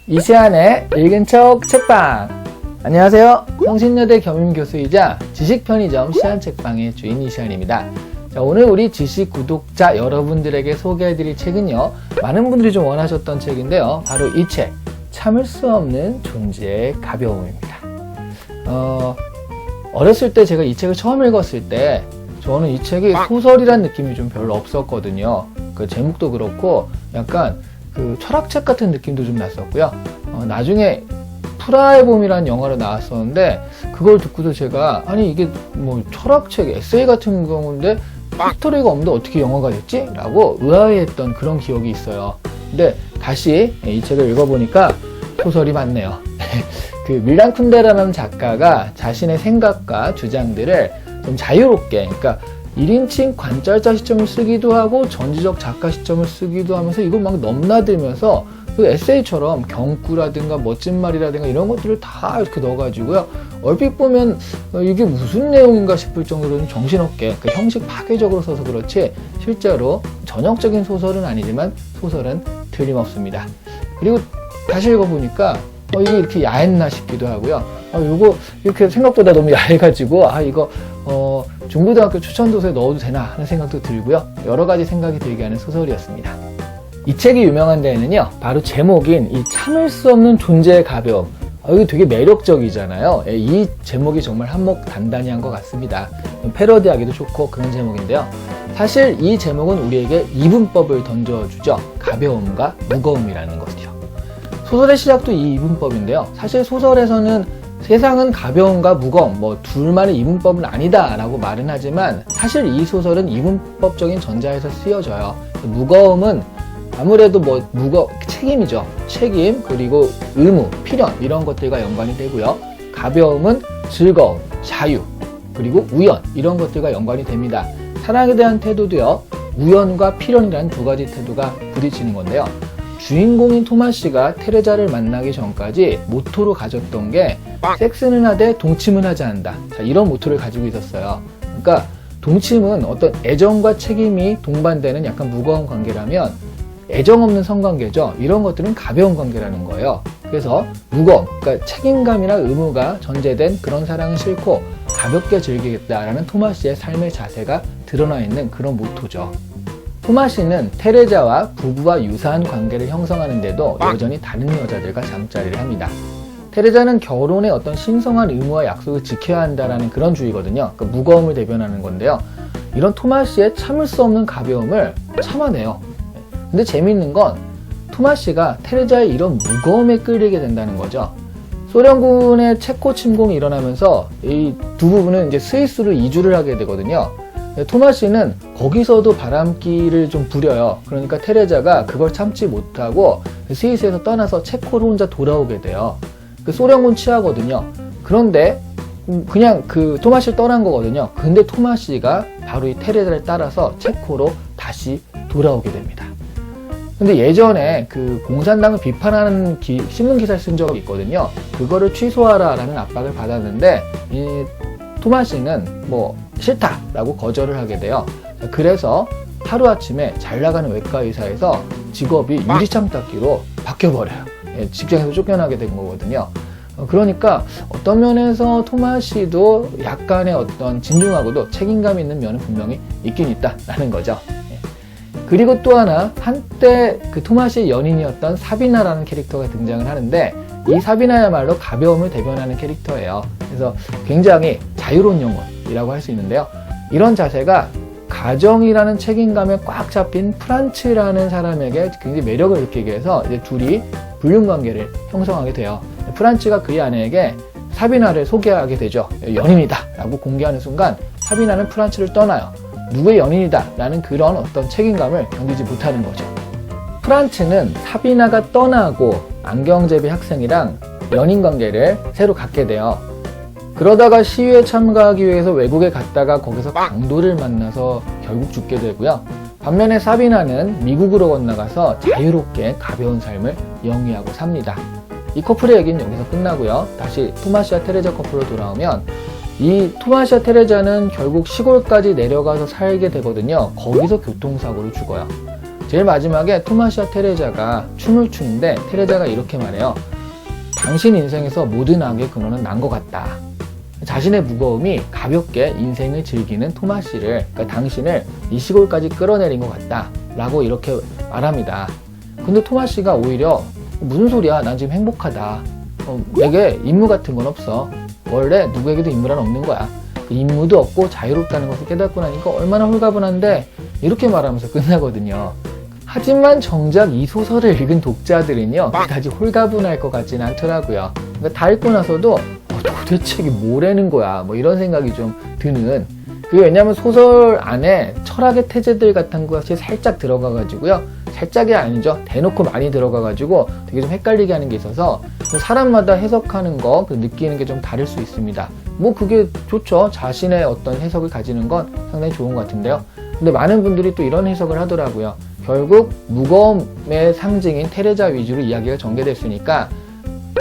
이시안의 읽은 척 책방. 안녕하세요. 성신여대 겸임교수이자 지식편의점 시안책방의 주인 이시안입니다. 자, 오늘 우리 지식 구독자 여러분들에게 소개해드릴 책은요, 많은 분들이 좀 원하셨던 책인데요, 바로 이 책, 참을 수 없는 존재의 가벼움입니다. 어렸을 때 제가 이 책을 처음 읽었을 때 저는 이 책이 소설이란 느낌이 좀 별로 없었거든요. 그 제목도 그렇고 약간 그 철학책 같은 느낌도 좀 났었고요. 나중에 프라하의 봄이라는 영화로 나왔었는데 그걸 듣고도 제가 아니 이게 뭐 철학책, 에세이 같은 경우인데 스토리가 없는데 어떻게 영화가 됐지? 라고 의아해했던 그런 기억이 있어요. 근데 다시 이 책을 읽어보니까 소설이 맞네요. 그 밀란 쿤데라라는 작가가 자신의 생각과 주장들을 좀 자유롭게, 그러니까 1인칭 관찰자 시점을 쓰기도 하고 전지적 작가 시점을 쓰기도 하면서 이걸 막 넘나들면서 그 에세이처럼 경구라든가 멋진 말이라든가 이런 것들을 다 이렇게 넣어가지고요, 얼핏 보면 이게 무슨 내용인가 싶을 정도로 좀 정신없게 그 형식 파괴적으로 써서 그렇지 실제로 전형적인 소설은 아니지만 소설은 틀림없습니다. 그리고 다시 읽어보니까 이게 이렇게 야했나 싶기도 하고요. 이거 이렇게 생각보다 너무 야해가지고 이거 중고등학교 추천도서에 넣어도 되나 하는 생각도 들고요. 여러 가지 생각이 들게 하는 소설이었습니다. 이 책이 유명한 데에는요, 바로 제목인 이 참을 수 없는 존재의 가벼움. 이거 되게 매력적이잖아요. 이 제목이 정말 한몫 단단히 한 것 같습니다. 패러디하기도 좋고 그런 제목인데요. 사실 이 제목은 우리에게 이분법을 던져주죠. 가벼움과 무거움이라는 것이요. 소설의 시작도 이 이분법인데요. 사실 소설에서는 세상은 가벼움과 무거움, 둘만의 이분법은 아니다 라고 말은 하지만 사실 이 소설은 이분법적인 전자에서 쓰여져요. 무거움은 아무래도 책임이죠. 책임, 그리고 의무, 필연 이런 것들과 연관이 되고요. 가벼움은 즐거움, 자유, 그리고 우연 이런 것들과 연관이 됩니다. 사랑에 대한 태도도요, 우연과 필연이라는 두 가지 태도가 부딪히는 건데요. 주인공인 토마씨가 테레자를 만나기 전까지 모토로 가졌던 게 섹스는 하되 동침은 하지 않는다. 자, 이런 모토를 가지고 있었어요. 그러니까 동침은 어떤 애정과 책임이 동반되는 약간 무거운 관계라면 애정 없는 성관계죠. 이런 것들은 가벼운 관계라는 거예요. 그래서 무거움, 그러니까 책임감이나 의무가 전제된 그런 사랑은 싫고 가볍게 즐기겠다라는 토마씨의 삶의 자세가 드러나 있는 그런 모토죠. 토마씨는 테레자와 부부와 유사한 관계를 형성하는데도 여전히 다른 여자들과 잠자리를 합니다. 테레자는 결혼의 어떤 신성한 의무와 약속을 지켜야 한다라는 그런 주의거든요. 그러니까 무거움을 대변하는 건데요. 이런 토마씨의 참을 수 없는 가벼움을 참아내요. 근데 재미있는 건 토마씨가 테레자의 이런 무거움에 끌리게 된다는 거죠. 소련군의 체코 침공이 일어나면서 이 두 부부는 이제 스위스로 이주를 하게 되거든요. 토마씨는 거기서도 바람기를 좀 부려요. 그러니까 테레자가 그걸 참지 못하고 스위스에서 떠나서 체코로 혼자 돌아오게 돼요. 그 소련군 치하거든요. 그런데 그냥 그 토마씨를 떠난 거거든요. 근데 토마씨가 바로 이 테레자를 따라서 체코로 다시 돌아오게 됩니다. 근데 예전에 그 공산당을 비판하는 신문 기사를 쓴 적이 있거든요. 그거를 취소하라 라는 압박을 받았는데 이 토마씨는 싫다라고 거절을 하게 돼요. 그래서 하루아침에 잘 나가는 외과 의사에서 직업이 유리창 닦기로 바뀌어버려요. 직장에서 쫓겨나게 된 거거든요. 그러니까 어떤 면에서 토마씨도 약간의 어떤 진중하고도 책임감 있는 면은 분명히 있긴 있다라는 거죠. 그리고 또 하나, 한때 그 토마씨의 연인이었던 사비나라는 캐릭터가 등장을 하는데 이 사비나야말로 가벼움을 대변하는 캐릭터예요. 그래서 굉장히 자유로운 영혼이라고 할 수 있는데요. 이런 자세가 가정이라는 책임감에 꽉 잡힌 프란츠라는 사람에게 굉장히 매력을 느끼게 해서 이제 둘이 불륜관계를 형성하게 돼요. 프란츠가 그의 아내에게 사비나를 소개하게 되죠. 연인이다 라고 공개하는 순간 사비나는 프란츠를 떠나요. 누구의 연인이다 라는 그런 어떤 책임감을 견디지 못하는 거죠. 프란츠는 사비나가 떠나고 안경제비 학생이랑 연인관계를 새로 갖게 돼요. 그러다가 시위에 참가하기 위해서 외국에 갔다가 거기서 강도를 만나서 결국 죽게 되고요. 반면에 사비나는 미국으로 건너가서 자유롭게 가벼운 삶을 영위하고 삽니다. 이 커플의 얘기는 여기서 끝나고요. 다시 토마씨와 테레자 커플로 돌아오면 이 토마씨와 테레자는 결국 시골까지 내려가서 살게 되거든요. 거기서 교통사고로 죽어요. 제일 마지막에 토마시와 테레자가 춤을 추는데 테레자가 이렇게 말해요. 당신 인생에서 모든 악의 근원은 난 것 같다. 자신의 무거움이 가볍게 인생을 즐기는 토마시를, 그러니까 당신을 이 시골까지 끌어내린 것 같다 라고 이렇게 말합니다. 근데 토마시가 오히려 무슨 소리야, 난 지금 행복하다, 내게 임무 같은 건 없어, 원래 누구에게도 임무란 없는 거야, 그 임무도 없고 자유롭다는 것을 깨닫고 나니까 얼마나 홀가분한데, 이렇게 말하면서 끝나거든요. 하지만 정작 이 소설을 읽은 독자들은요, 그다지 홀가분할 것 같지는 않더라고요. 그러니까 다 읽고 나서도 도대체 이게 뭐라는 거야, 뭐 이런 생각이 좀 드는. 그게 왜냐하면 소설 안에 철학의 태제들 같은 것이 살짝 들어가가지고요, 살짝이 아니죠, 대놓고 많이 들어가가지고 되게 좀 헷갈리게 하는 게 있어서 사람마다 해석하는 거, 느끼는 게 좀 다를 수 있습니다. 뭐 그게 좋죠. 자신의 어떤 해석을 가지는 건 상당히 좋은 것 같은데요. 근데 많은 분들이 또 이런 해석을 하더라고요. 결국 무거움의 상징인 테레자 위주로 이야기가 전개됐으니까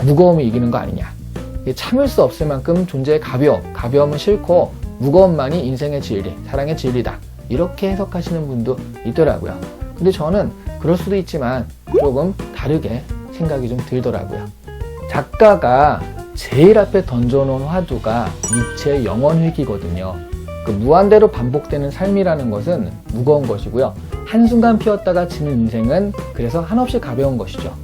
무거움이 이기는 거 아니냐, 참을 수 없을 만큼 존재의 가벼움은 싫고 무거움만이 인생의 진리, 사랑의 진리다, 이렇게 해석하시는 분도 있더라고요. 근데 저는 그럴 수도 있지만 조금 다르게 생각이 좀 들더라고요. 작가가 제일 앞에 던져놓은 화두가 니체의 영원회귀거든요. 그 무한대로 반복되는 삶이라는 것은 무거운 것이고요, 한순간 피었다가 지는 인생은 그래서 한없이 가벼운 것이죠.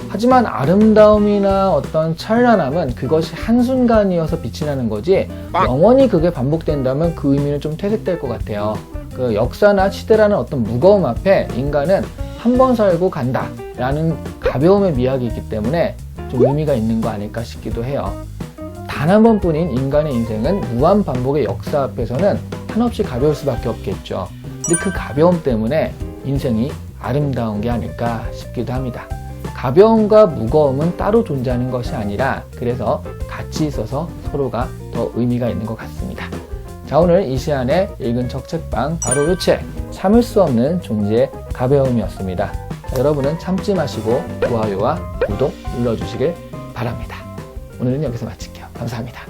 하지만 아름다움이나 어떤 찬란함은 그것이 한순간이어서 빛이 나는 거지, 영원히 그게 반복된다면 그 의미는 좀 퇴색될 것 같아요. 그 역사나 시대라는 어떤 무거움 앞에 인간은 한 번 살고 간다 라는 가벼움의 미학이 있기 때문에 좀 의미가 있는 거 아닐까 싶기도 해요. 단 한 번뿐인 인간의 인생은 무한 반복의 역사 앞에서는 한없이 가벼울 수밖에 없겠죠. 근데 그 가벼움 때문에 인생이 아름다운 게 아닐까 싶기도 합니다. 가벼움과 무거움은 따로 존재하는 것이 아니라 그래서 같이 있어서 서로가 더 의미가 있는 것 같습니다. 자, 오늘 이시안의 읽은 척 책방, 바로 이 책, 참을 수 없는 존재의 가벼움이었습니다. 자, 여러분은 참지 마시고 좋아요와 구독 눌러주시길 바랍니다. 오늘은 여기서 마칠게요. 감사합니다.